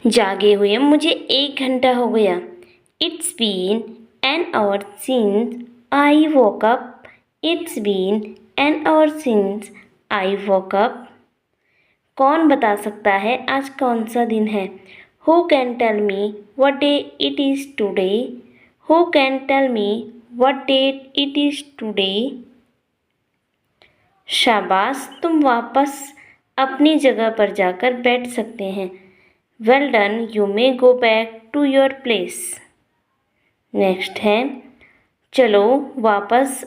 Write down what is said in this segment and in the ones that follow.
जागे हुए मुझे 1 घंटा हो गया। It's been an hour since I woke up. It's been an hour since I woke up. कौन बता सकता है आज कौन सा दिन है? Who can tell me what day it is today? Who can tell me what date it is today? शाबाश, तुम वापस अपनी जगह पर जाकर बैठ सकते हैं। Well done, you may go back to your place. Next है, चलो वापस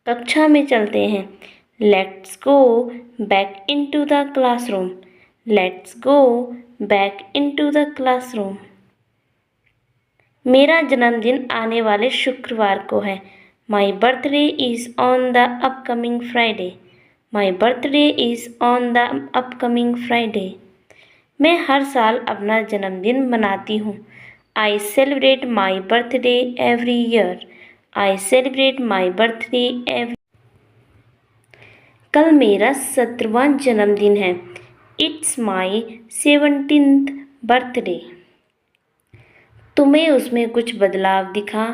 कक्षा में चलते हैं। Let's go back into the classroom. Let's go back into the classroom. मेरा जन्मदिन आने वाले शुक्रवार को है। My birthday is on the upcoming Friday. My birthday is on the upcoming Friday. मैं हर साल अपना जन्मदिन मनाती हूँ। I celebrate my birthday every year. I celebrate my birthday every. कल मेरा 17वां जन्मदिन है। It's my 17th birthday. तुम्हें उसमें कुछ बदलाव दिखा?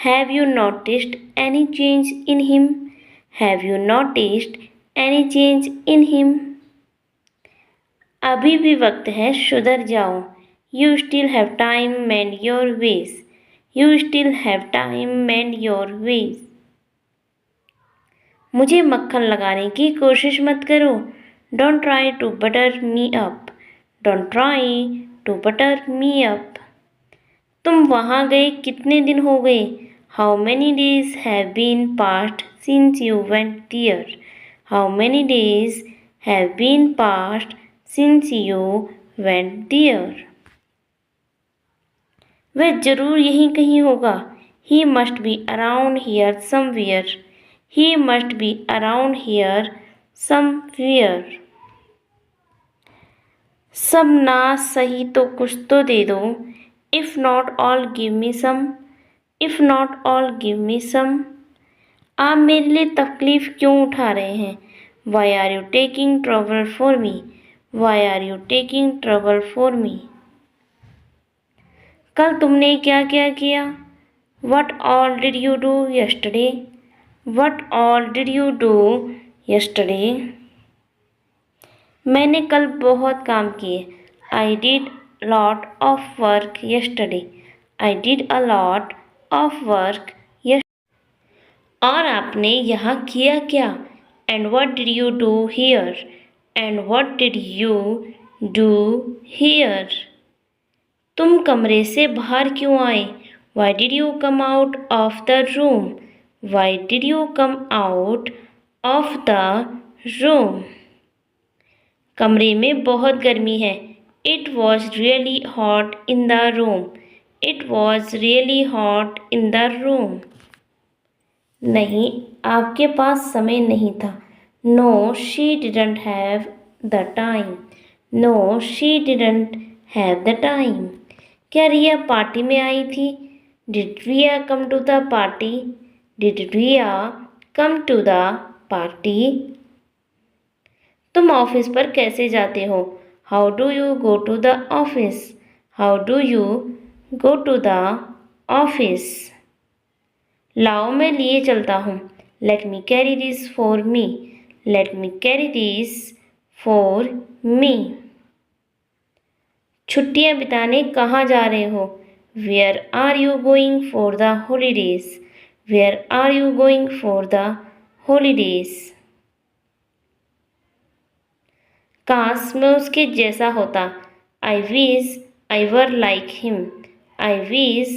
Have you noticed any change in him? Have you noticed any change in him? अभी भी वक्त है, सुधर जाओ। You still have time, mend your ways. You still have time, mend your ways. मुझे मक्खन लगाने की कोशिश मत करो। Don't try to butter me up. Don't try to butter me up. तुम वहाँ गए कितने दिन हो गए? How many days have been passed since you went there? How many days have been passed since you went there? वह जरूर यहीं कहीं होगा। He must be around here somewhere. He must be around here somewhere. सब ना सही तो कुछ तो दे दो। If not all, give me some. If not all, give me some. आप मेरे लिए तकलीफ क्यों उठा रहे हैं? Why are you taking trouble for me? Why are you taking trouble for me? कल तुमने क्या क्या किया? What all did you do yesterday? What all did you do yesterday? मैंने कल बहुत काम किए। I did lot of work yesterday. I did a lot of work yesterday. और आपने यहाँ किया क्या? And what did you do here? And what did you do here? तुम कमरे से बाहर क्यों आए? Why did you come out of the room? Why did you come out of the room? कमरे में बहुत गर्मी है। It was really hot in the room. It was really hot in the room. नहीं, आपके पास समय नहीं था। No, she didn't have the time. No, she didn't have the time. क्या रिया पार्टी में आई थी? Did Riya come to the party? Did Riya come to the party? तुम office पर कैसे जाते हो? How do you go to the office? How do you go to the office? लाओ मैं लिए चलता हूँ। Let me carry this for me. Let me carry this for me. छुट्टियाँ बिताने कहाँ जा रहे हो? Where are you going for the holidays? Where are you going for the holidays? काश मैं उसके जैसा होता। I wish I were like him. I wish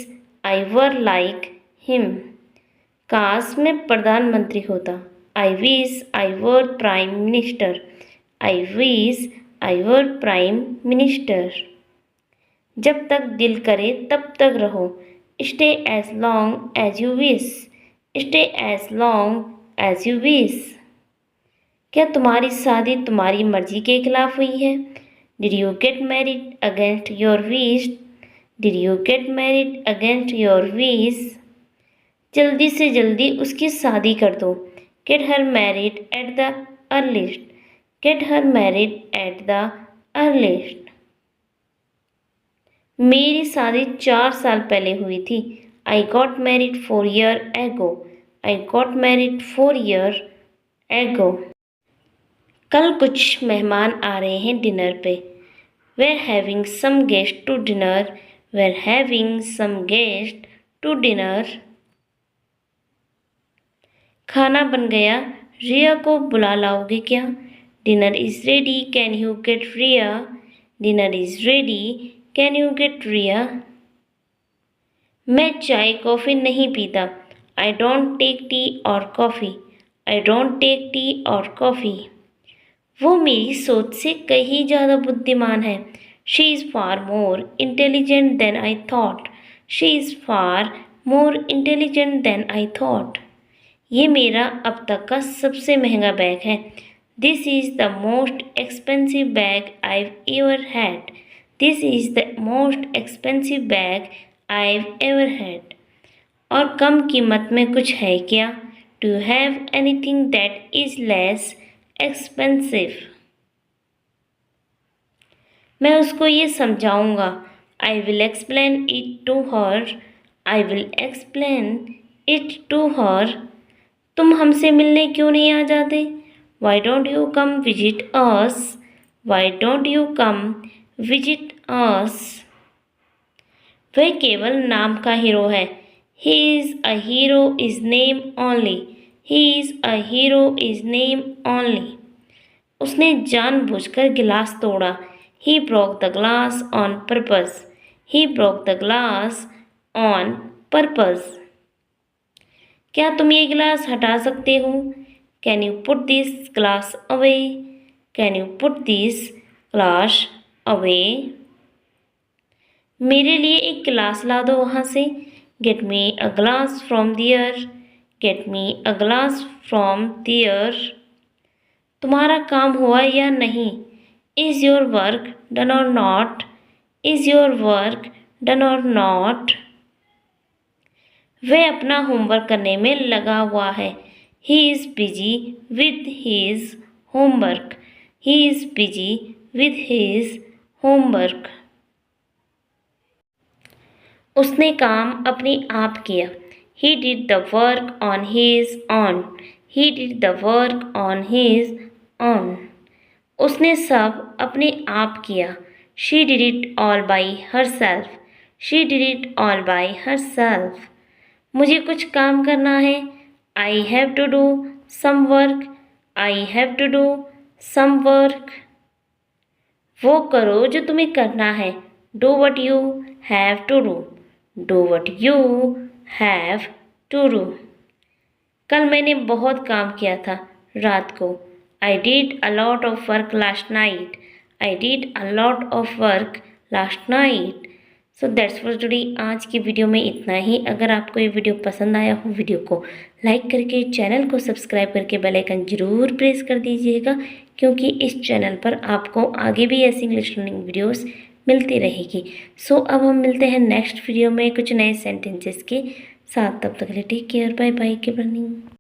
I were like him. काश मैं प्रधानमंत्री होता। I wish I were prime minister. I wish I were prime minister. जब तक दिल करे तब तक रहो। Stay as long as you wish. Stay as long as you wish. क्या तुम्हारी शादी तुम्हारी मर्जी के खिलाफ हुई है? Did you get married against your wish? Did you get married against your wish? जल्दी से जल्दी उसकी शादी कर दो। Get her married at the earliest. Get her married at the earliest. मेरी शादी 4 साल पहले हुई थी। I got married 4 years ago. I got married 4 years ago. कल कुछ मेहमान आ रहे हैं डिनर पे। We're having some guests to dinner. We're having some guests to dinner. खाना बन गया, रिया को बुला लाओगे क्या? Dinner is ready, can you get Riya? Dinner is ready, can you get Riya? मैं चाय कॉफ़ी नहीं पीता। आई डोंट टेक टी और coffee. I don't take tea और कॉफ़ी। वो मेरी सोच से कहीं ज़्यादा बुद्धिमान है। She is far more intelligent than I thought. She is far more intelligent than I thought. ये मेरा अब तक का सबसे महंगा बैग है। This is the most expensive bag I've ever had. This is the most expensive bag I've ever had. और कम कीमत में कुछ है क्या? Do you have anything that is less expensive? मैं उसको ये समझाऊंगा। I will explain it to her. I will explain it to her. तुम हमसे मिलने क्यों नहीं आ जाते? Why don't you come visit us? Why don't you come visit us? वह केवल नाम का हीरो है। He is a hero is name only. He is a hero is name only. उसने जानबूझकर गिलास तोड़ा। He broke the glass on purpose. He broke the glass on purpose. क्या तुम ये गिलास हटा सकते हो? Can you put this glass away? Can you put this glass away? मेरे लिए एक गिलास ला दो वहाँ से। Get me a glass from there. Get me a glass from दियर। तुम्हारा काम हुआ या नहीं? इज़ योर वर्क डन और not? Is your work done और नॉट? वह अपना होमवर्क करने में लगा हुआ है। He is busy with his homework. He is busy with his homework. उसने काम अपने आप किया। He did the work on his on. He did the work on his on. उसने सब अपने आप किया। She did it all by her self. She did it all by herself. मुझे कुछ काम करना है। I have to do some work. I have to do some work. वो करो जो तुम्हें करना है। Do what you have to do. Do what you have to do. कल मैंने बहुत काम किया था रात को। I did a lot of work last night. I did a lot of work last night. So that's for today. आज की वीडियो में इतना ही। अगर आपको ये वीडियो पसंद आया हो, वीडियो को लाइक करके चैनल को सब्सक्राइब करके बेल आइकन ज़रूर प्रेस कर दीजिएगा, क्योंकि इस चैनल पर आपको आगे भी ऐसी इंग्लिश लर्निंग वीडियोस मिलती रहेगी। सो अब हम मिलते हैं नेक्स्ट वीडियो में कुछ नए सेंटेंसेस के साथ। तब तक के लिए take care, bye bye, keep learning.